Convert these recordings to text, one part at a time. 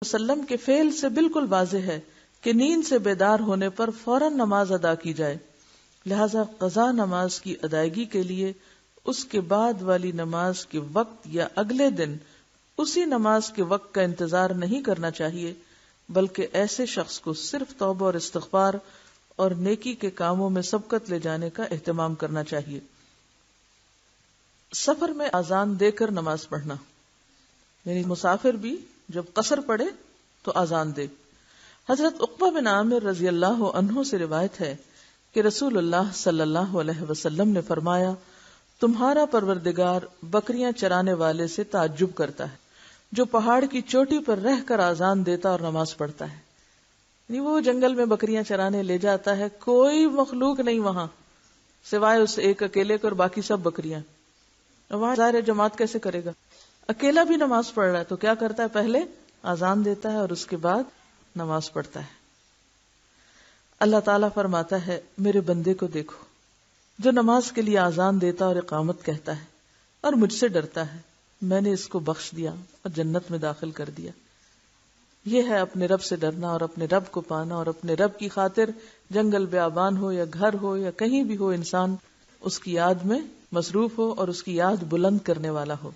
وسلم کے فعل سے بالکل واضح ہے کہ نیند سے بیدار ہونے پر فوراً نماز ادا کی جائے، لہذا قضا نماز کی ادائیگی کے لیے اس کے بعد والی نماز کے وقت یا اگلے دن اسی نماز کے وقت کا انتظار نہیں کرنا چاہیے، بلکہ ایسے شخص کو صرف توبہ اور استغفار اور نیکی کے کاموں میں سبقت لے جانے کا اہتمام کرنا چاہیے۔ سفر میں اذان دے کر نماز پڑھنا، یعنی مسافر بھی جب قصر پڑے تو اذان دے۔ حضرت عقبہ بن عامر رضی اللہ عنہ سے روایت ہے کہ رسول اللہ صلی اللہ علیہ وسلم نے فرمایا، تمہارا پروردگار بکریاں چرانے والے سے تعجب کرتا ہے جو پہاڑ کی چوٹی پر رہ کر اذان دیتا اور نماز پڑھتا ہے۔ یعنی وہ جنگل میں بکریاں چرانے لے جاتا ہے، کوئی مخلوق نہیں وہاں سوائے اس ایک اکیلے کو، اور باقی سب بکریاں۔ وہاں ظاہر جماعت کیسے کرے گا؟ اکیلا بھی نماز پڑھ رہا ہے تو کیا کرتا ہے؟ پہلے اذان دیتا ہے اور اس کے بعد نماز پڑھتا ہے۔ اللہ تعالیٰ فرماتا ہے، میرے بندے کو دیکھو جو نماز کے لیے اذان دیتا اور اقامت کہتا ہے اور مجھ سے ڈرتا ہے، میں نے اس کو بخش دیا اور جنت میں داخل کر دیا۔ یہ ہے اپنے رب سے ڈرنا اور اپنے رب کو پانا، اور اپنے رب کی خاطر جنگل بیابان ہو یا گھر ہو یا کہیں بھی ہو، انسان اس کی یاد میں مصروف ہو اور اس کی یاد بلند کرنے والا ہو۔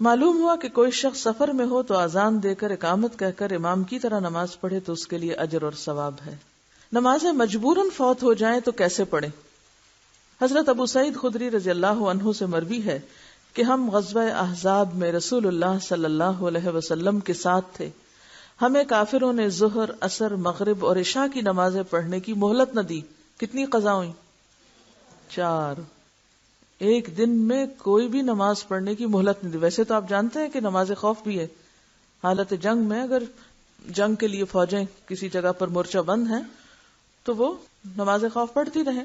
معلوم ہوا کہ کوئی شخص سفر میں ہو تو اذان دے کر اقامت کہہ کر امام کی طرح نماز پڑھے تو اس کے لیے اجر اور ثواب ہے۔ نمازیں مجبوراً فوت ہو جائیں تو کیسے پڑھیں؟ حضرت ابو سعید خدری رضی اللہ عنہ سے مروی ہے کہ ہم غزوہ احزاب میں رسول اللہ صلی اللہ علیہ وسلم کے ساتھ تھے، ہمیں کافروں نے ظہر، عصر، مغرب اور عشاء کی نمازیں پڑھنے کی مہلت نہ دی۔ کتنی قضا ہوئی؟ 4۔ ایک دن میں کوئی بھی نماز پڑھنے کی مہلت نہیں دی۔ ویسے تو آپ جانتے ہیں کہ نماز خوف بھی ہے، حالت جنگ میں اگر جنگ کے لیے فوجیں کسی جگہ پر مورچہ بند ہیں تو وہ نماز خوف پڑھتی رہیں،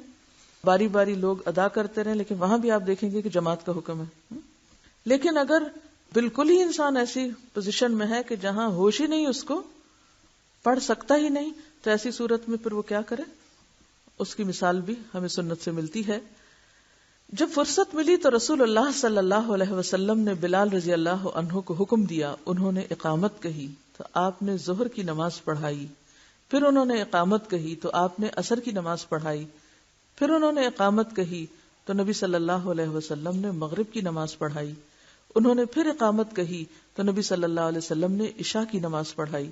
باری باری لوگ ادا کرتے رہیں، لیکن وہاں بھی آپ دیکھیں گے کہ جماعت کا حکم ہے۔ لیکن اگر بالکل ہی انسان ایسی پوزیشن میں ہے کہ جہاں ہوش ہی نہیں، اس کو پڑھ سکتا ہی نہیں، تو ایسی صورت میں پھر وہ کیا کرے؟ اس کی مثال بھی ہمیں سنت سے ملتی ہے۔ جب فرصت ملی تو رسول اللہ صلی اللہ علیہ وسلم نے بلال رضی اللہ عنہ کو حکم دیا، انہوں نے اقامت کہی تو آپ نے ظہر کی نماز پڑھائی، پھر انہوں نے اقامت کہی تو آپ نے عصر کی نماز پڑھائی، پھر انہوں نے اقامت کہی تو نبی صلی اللہ علیہ وسلم نے مغرب کی نماز پڑھائی، انہوں نے پھر اقامت کہی تو نبی صلی اللہ علیہ وسلم نے عشاء کی نماز پڑھائی۔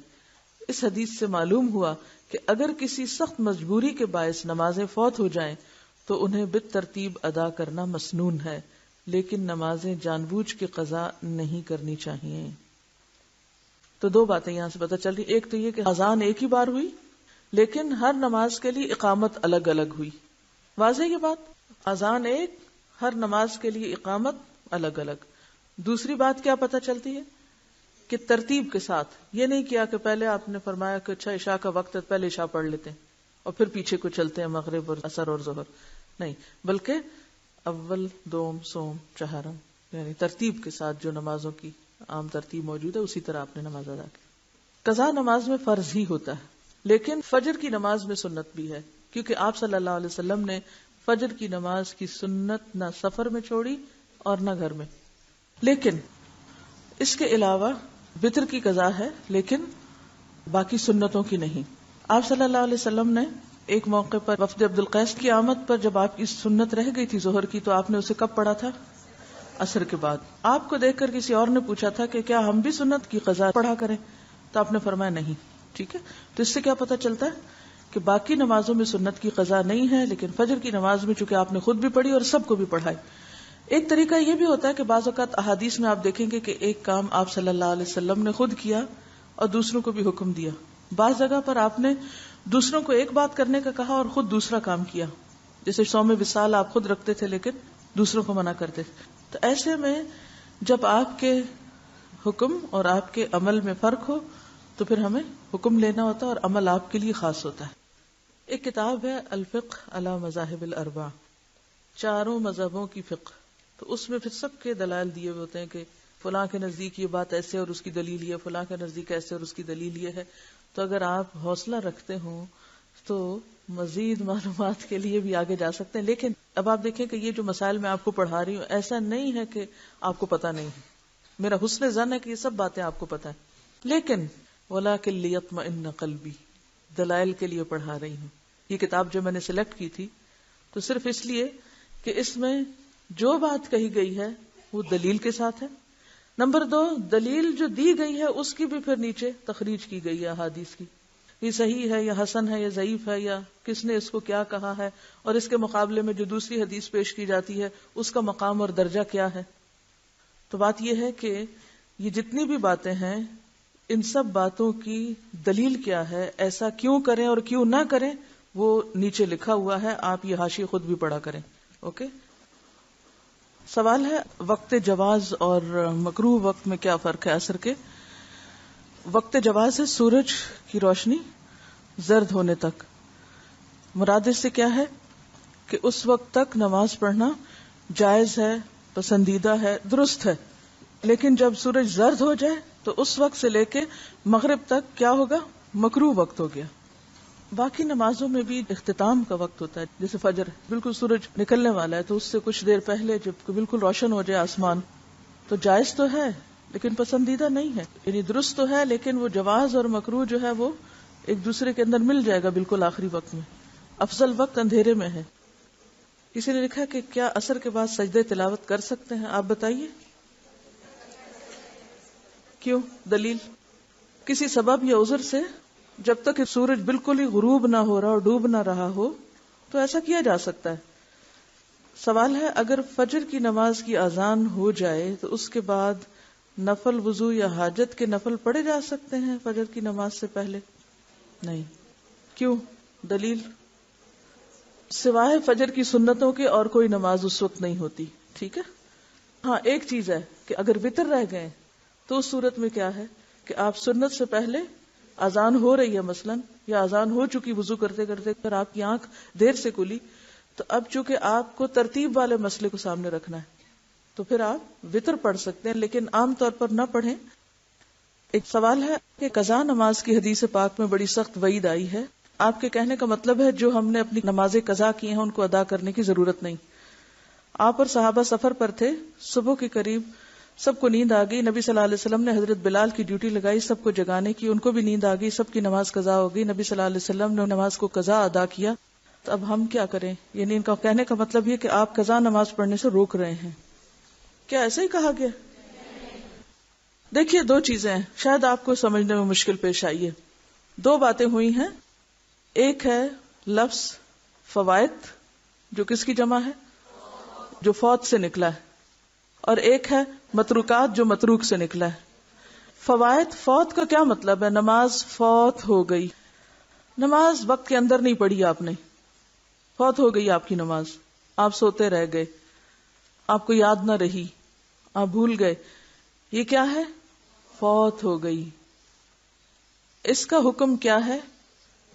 اس حدیث سے معلوم ہوا کہ اگر کسی سخت مجبوری کے باعث نمازیں فوت ہو جائیں تو انہیں بالترتیب ادا کرنا مسنون ہے، لیکن نمازیں جان بوجھ کے قضا نہیں کرنی چاہیے۔ تو دو باتیں یہاں سے پتہ چل رہی، ایک تو یہ کہ اذان ایک ہی بار ہوئی لیکن ہر نماز کے لیے اقامت الگ الگ ہوئی۔ واضح یہ بات، اذان ایک، ہر نماز کے لیے اقامت الگ الگ۔ دوسری بات کیا پتہ چلتی ہے کہ ترتیب کے ساتھ، یہ نہیں کیا کہ پہلے آپ نے فرمایا کہ اچھا عشاء کا وقت ہے پہلے عشاء پڑھ لیتے ہیں اور پھر پیچھے کو چلتے ہیں مغرب اور عصر اور ظہر، نہیں، بلکہ اول، دوم، سوم، چہارم، یعنی ترتیب کے ساتھ جو نمازوں کی عام ترتیب موجود ہے اسی طرح آپ نے نماز ادا کی۔ قضا نماز میں فرض ہی ہوتا ہے، لیکن فجر کی نماز میں سنت بھی ہے، کیونکہ آپ صلی اللہ علیہ وسلم نے فجر کی نماز کی سنت نہ سفر میں چھوڑی اور نہ گھر میں۔ لیکن اس کے علاوہ وتر کی قضا ہے، لیکن باقی سنتوں کی نہیں۔ آپ صلی اللہ علیہ وسلم نے ایک موقع پر وفد عبد القیس کی آمد پر جب آپ کی سنت رہ گئی تھی ظہر کی تو آپ نے اسے کب پڑھا تھا؟ عصر کے بعد۔ آپ کو دیکھ کر کسی اور نے پوچھا تھا کہ کیا ہم بھی سنت کی قضا پڑھا کریں، تو آپ نے فرمایا نہیں۔ ٹھیک ہے، تو اس سے کیا پتہ چلتا ہے کہ باقی نمازوں میں سنت کی قضا نہیں ہے، لیکن فجر کی نماز میں چونکہ آپ نے خود بھی پڑھی اور سب کو بھی پڑھائی۔ ایک طریقہ یہ بھی ہوتا ہے کہ بعض اوقات احادیث میں آپ دیکھیں گے کہ ایک کام آپ صلی اللہ علیہ وسلم نے خود کیا اور دوسروں کو بھی حکم دیا۔ بعض جگہ پر آپ نے دوسروں کو ایک بات کرنے کا کہا اور خود دوسرا کام کیا، جیسے صوم وصال آپ خود رکھتے تھے لیکن دوسروں کو منع کرتے تھے۔ تو ایسے میں جب آپ کے حکم اور آپ کے عمل میں فرق ہو تو پھر ہمیں حکم لینا ہوتا ہے اور عمل آپ کے لیے خاص ہوتا ہے۔ ایک کتاب ہے الفقہ علی مذاہب الاربع، چاروں مذہبوں کی فقہ، تو اس میں پھر سب کے دلائل دیے ہوئے ہوتے ہیں کہ فلاں کے نزدیک یہ بات ایسے اور اس کی دلیل یہ، فلاں کے نزدیک ایسے اور اس کی دلیل یہ ہے۔ تو اگر آپ حوصلہ رکھتے ہوں تو مزید معلومات کے لیے بھی آگے جا سکتے ہیں۔ لیکن اب آپ دیکھیں کہ یہ جو مسائل میں آپ کو پڑھا رہی ہوں ایسا نہیں ہے کہ آپ کو پتہ نہیں ہے، میرا حسن ظن ہے کہ یہ سب باتیں آپ کو پتہ ہے، لیکن وَلَٰكِن لِيَطْمَئِنَّ قَلْبِي دلائل کے لیے پڑھا رہی ہوں. یہ کتاب جو میں نے سلیکٹ کی تھی تو صرف اس لیے کہ اس میں جو بات کہی گئی ہے وہ دلیل کے ساتھ ہے. نمبر 2، دلیل جو دی گئی ہے اس کی بھی پھر نیچے تخریج کی گئی ہے احادیث کی. یہ صحیح ہے یا حسن ہے یا ضعیف ہے یا کس نے اس کو کیا کہا ہے، اور اس کے مقابلے میں جو دوسری حدیث پیش کی جاتی ہے اس کا مقام اور درجہ کیا ہے. تو بات یہ ہے کہ یہ جتنی بھی باتیں ہیں ان سب باتوں کی دلیل کیا ہے، ایسا کیوں کریں اور کیوں نہ کریں، وہ نیچے لکھا ہوا ہے. آپ یہ حاشیے خود بھی پڑھا کریں. اوکے. سوال ہے وقت جواز اور مکروہ وقت میں کیا فرق ہے اثر کے. وقت جواز ہے سورج کی روشنی زرد ہونے تک. مراد اس سے کیا ہے کہ اس وقت تک نماز پڑھنا جائز ہے، پسندیدہ ہے، درست ہے. لیکن جب سورج زرد ہو جائے تو اس وقت سے لے کے مغرب تک کیا ہوگا، مکروہ وقت ہو گیا. باقی نمازوں میں بھی اختتام کا وقت ہوتا ہے، جیسے فجر بالکل سورج نکلنے والا ہے تو اس سے کچھ دیر پہلے جب بالکل روشن ہو جائے آسمان تو جائز تو ہے لیکن پسندیدہ نہیں ہے. یعنی درست تو ہے لیکن وہ جواز اور مکروہ جو ہے وہ ایک دوسرے کے اندر مل جائے گا بالکل آخری وقت میں. افضل وقت اندھیرے میں ہے. کسی نے لکھا کہ کیا عصر کے بعد سجدے تلاوت کر سکتے ہیں؟ آپ بتائیے. کیوں؟ دلیل؟ کسی سبب یا عذر سے جب تک سورج بالکل ہی غروب نہ ہو رہا اور ڈوب نہ رہا ہو تو ایسا کیا جا سکتا ہے. سوال ہے اگر فجر کی نماز کی اذان ہو جائے تو اس کے بعد نفل وضو یا حاجت کے نفل پڑھے جا سکتے ہیں فجر کی نماز سے پہلے؟ نہیں. کیوں؟ دلیل؟ سوائے فجر کی سنتوں کے اور کوئی نماز اس وقت نہیں ہوتی. ٹھیک ہے. ہاں ایک چیز ہے کہ اگر وتر رہ گئے تو اس صورت میں کیا ہے کہ آپ سنت سے پہلے اذان ہو رہی ہے مثلا یا اذان ہو چکی وضو کرتے کرتے پر آپ کی آنکھ دیر سے کھلی تو اب چونکہ آپ کو ترتیب والے مسئلے کو سامنے رکھنا ہے تو پھر آپ وتر پڑھ سکتے ہیں لیکن عام طور پر نہ پڑھیں. ایک سوال ہے کہ قضا نماز کی حدیث پاک میں بڑی سخت وعید آئی ہے. آپ کے کہنے کا مطلب ہے جو ہم نے اپنی نمازیں قضا کی ہیں ان کو ادا کرنے کی ضرورت نہیں. آپ اور صحابہ سفر پر تھے، صبح کے قریب سب کو نیند آ گئی. نبی صلی اللہ علیہ وسلم نے حضرت بلال کی ڈیوٹی لگائی سب کو جگانے کی، ان کو بھی نیند آ گئی، سب کی نماز قضا ہو گئی. نبی صلی اللہ علیہ وسلم نے نماز کو قضا ادا کیا. تو اب ہم کیا کریں؟ یعنی ان کا کہنے کا مطلب یہ کہ آپ قضا نماز پڑھنے سے روک رہے ہیں. کیا ایسا ہی کہا گیا؟ دیکھیے دو چیزیں ہیں، شاید آپ کو سمجھنے میں مشکل پیش آئی ہے. دو باتیں ہوئی ہیں. ایک ہے لفظ فوائد جو کس کی جمع ہے؟ جو فوت سے نکلا ہے، اور ایک ہے متروکات جو متروک سے نکلا ہے. فوائد، فوت کا کیا مطلب ہے؟ نماز فوت ہو گئی، نماز وقت کے اندر نہیں پڑھی آپ نے، فوت ہو گئی آپ کی نماز، آپ سوتے رہ گئے، آپ کو یاد نہ رہی، آپ بھول گئے، یہ کیا ہے؟ فوت ہو گئی. اس کا حکم کیا ہے؟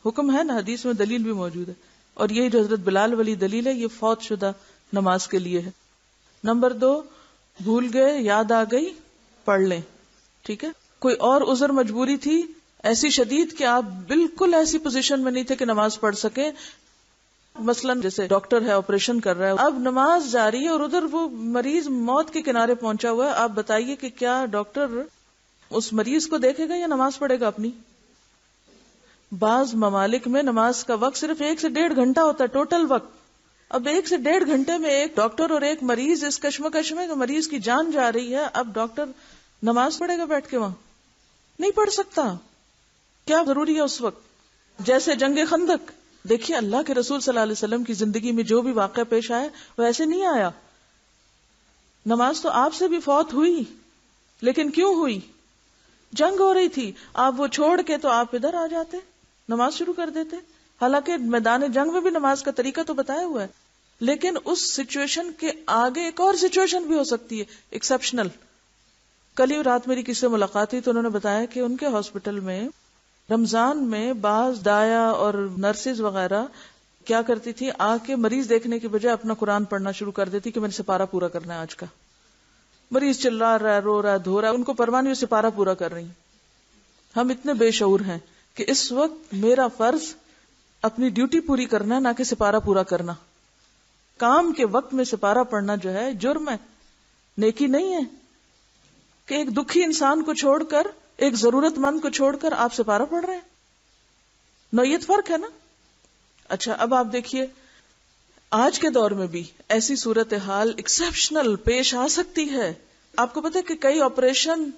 حکم ہے نا، حدیث میں دلیل بھی موجود ہے، اور یہ جو حضرت بلال والی دلیل ہے یہ فوت شدہ نماز کے لیے ہے. نمبر 2، بھول گئے، یاد آ گئی، پڑھ لیں. ٹھیک ہے. کوئی اور عذر مجبوری تھی ایسی شدید کہ آپ بالکل ایسی پوزیشن میں نہیں تھے کہ نماز پڑھ سکیں، مثلا جیسے ڈاکٹر ہے آپریشن کر رہا ہے، اب نماز جاری ہے اور ادھر وہ مریض موت کے کنارے پہنچا ہوا ہے، آپ بتائیے کہ کیا ڈاکٹر اس مریض کو دیکھے گا یا نماز پڑھے گا اپنی؟ بعض ممالک میں نماز کا وقت صرف 1 سے 1.5 گھنٹہ ہوتا ہے ٹوٹل وقت. اب 1 سے 1.5 گھنٹے میں ایک ڈاکٹر اور ایک مریض اس کشمکش میں کہ مریض کی جان جا رہی ہے، اب ڈاکٹر نماز پڑھے گا بیٹھ کے؟ وہاں نہیں پڑھ سکتا. کیا ضروری ہے اس وقت؟ جیسے جنگ خندق، دیکھیے اللہ کے رسول صلی اللہ علیہ وسلم کی زندگی میں جو بھی واقعہ پیش آیا وہ ایسے نہیں آیا. نماز تو آپ سے بھی فوت ہوئی، لیکن کیوں ہوئی؟ جنگ ہو رہی تھی، آپ وہ چھوڑ کے تو آپ ادھر آ جاتے، نماز شروع کر دیتے. حالانکہ میدان جنگ میں بھی نماز کا طریقہ تو بتایا ہوا ہے، لیکن اس سچویشن کے آگے ایک اور سچویشن بھی ہو سکتی ہے ایکسپشنل. کل ہی رات میری کسی سے ملاقات ہوئی تو انہوں نے بتایا کہ ان کے ہاسپٹل میں رمضان میں بعض دایا اور نرسز وغیرہ کیا کرتی تھی، آ کے مریض دیکھنے کے بجائے اپنا قرآن پڑھنا شروع کر دیتی کہ میں نے سپارہ پورا کرنا ہے آج کا. مریض چلا رہا ہے، رو رہا ہے، دھو رہا ہے، ان کو پرواہ نہیں، سپارہ پورا کر رہی. ہم اتنے بے شعور ہیں کہ اس وقت میرا فرض اپنی ڈیوٹی پوری کرنا ہے، نہ کہ سپارہ پورا کرنا. کام کے وقت میں سپارہ پڑھنا جو ہے جرم ہے، نیکی نہیں ہے. کہ ایک دکھی انسان کو چھوڑ کر ایک ضرورت مند کو چھوڑ کر آپ سپارہ پڑھ رہے ہیں. نوعیت فرق ہے نا. اچھا اب آپ دیکھیے آج کے دور میں بھی ایسی صورتحال ایکسیپشنل پیش آ سکتی ہے. آپ کو پتا ہے کہ کئی آپریشن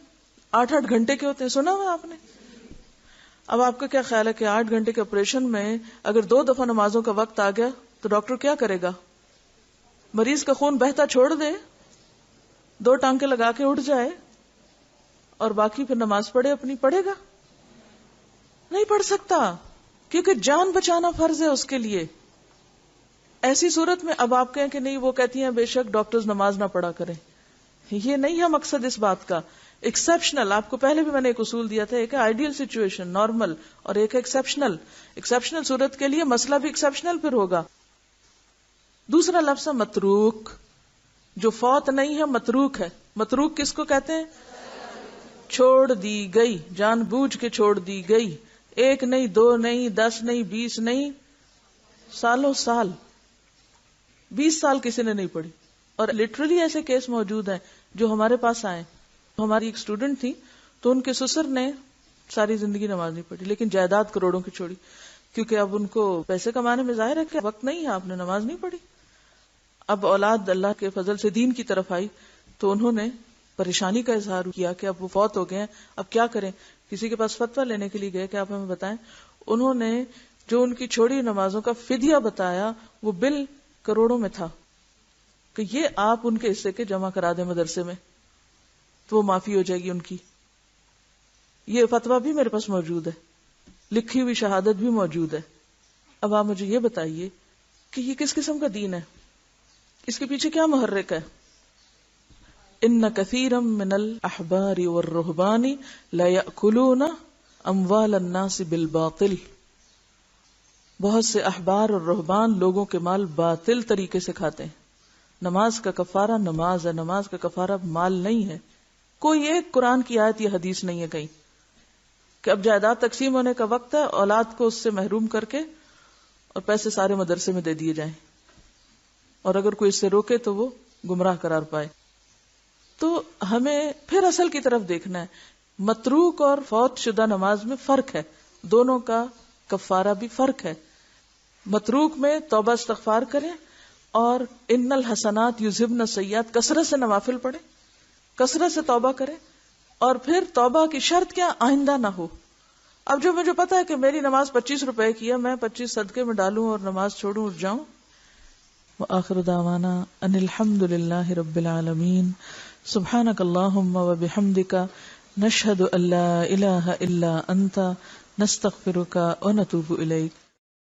8-8 گھنٹے کے ہوتے ہیں, سنا ہوا آپ نے؟ اب آپ کا کیا خیال ہے کہ 8 گھنٹے کے آپریشن میں اگر 2 دفعہ نمازوں کا وقت آ گیا تو ڈاکٹر کیا کرے گا؟ مریض کا خون بہتا چھوڑ دے, 2 ٹانکے لگا کے اٹھ جائے اور باقی پھر نماز پڑھے اپنی؟ پڑھے گا؟ نہیں پڑھ سکتا, کیونکہ جان بچانا فرض ہے اس کے لیے. ایسی صورت میں اب آپ کہیں کہ نہیں, وہ کہتی ہیں بے شک ڈاکٹرز نماز نہ پڑھا کریں. یہ نہیں ہے مقصد اس بات کا. ایکسیپشنل, آپ کو پہلے بھی میں نے ایک اصول دیا تھا, ایک ہے آئیڈیل سچویشن نارمل, اور ایک ہے ایکسیپشنل. ایکسیپشنل صورت کے لیے مسئلہ بھی ایکسیپشنل پھر ہوگا. دوسرا لفظ ہے متروک, جو فوت نہیں ہے متروک ہے. متروک کس کو کہتے ہیں؟ چھوڑ دی گئی, جان بوجھ کے چھوڑ دی گئی. 1 نہیں 2 نہیں 10 نہیں 20 نہیں, سالوں سال, 20 سال کسی نے نہیں پڑھی. اور لٹرلی ایسے کیس موجود ہیں جو ہمارے پاس آئے. ہماری ایک اسٹوڈنٹ تھی تو ان کے سسر نے ساری زندگی نماز نہیں پڑھی, لیکن جائیداد کروڑوں کی چھوڑی, کیونکہ اب ان کو پیسے کمانے میں ظاہر ہے کہ وقت نہیں ہے, آپ نے نماز نہیں پڑھی. اب اولاد اللہ کے فضل سے دین کی طرف آئی تو انہوں نے پریشانی کا اظہار کیا کہ اب وہ فوت ہو گئے ہیں, اب کیا کریں. کسی کے پاس فتویٰ لینے کے لیے گئے کہ آپ ہمیں بتائیں. انہوں نے جو ان کی چھوڑی نمازوں کا فدیہ بتایا وہ بل کروڑوں میں تھا, کہ یہ آپ ان کے حصے کے جمع کرا دیں مدرسے میں تو وہ معافی ہو جائے گی ان کی. یہ فتویٰ بھی میرے پاس موجود ہے, لکھی ہوئی شہادت بھی موجود ہے. اب آپ مجھے یہ بتائیے کہ یہ کس قسم کا دین ہے, اس کے پیچھے کیا محرک ہے؟ ان کثیرا من الاحبار والرہبان لیأکلون اموال الناس بالباطل. بہت سے احبار اور رہبان لوگوں کے مال باطل طریقے سے کھاتے ہیں. نماز کا کفارہ نماز ہے, نماز کا کفارہ مال نہیں ہے. کوئی ایک قرآن کی آیت یا حدیث نہیں ہے کہیں کہ اب جائیداد تقسیم ہونے کا وقت ہے, اولاد کو اس سے محروم کر کے اور پیسے سارے مدرسے میں دے دیے جائیں, اور اگر کوئی اس سے روکے تو وہ گمراہ قرار پائے. تو ہمیں پھر اصل کی طرف دیکھنا ہے. متروک اور فوت شدہ نماز میں فرق ہے, دونوں کا کفارہ بھی فرق ہے. متروک میں توبہ استغفار کریں, اور ان الحسنات یذہبن السیئات, کثرت سے نوافل پڑھیں, کثرت سے توبہ کریں. اور پھر توبہ کی شرط کیا؟ آئندہ نہ ہو. اب جو مجھے پتا ہے کہ میری نماز 25 روپے کی ہے, میں 25 صدقے میں ڈالوں اور نماز چھوڑوں اٹھ جاؤں. وآخر دعوانا ان الحمد للہ رب العالمین. سبحانک اللہم وبحمدک, نشہد ان لا الہ الا انت, نستغفرک ونتوب الیک.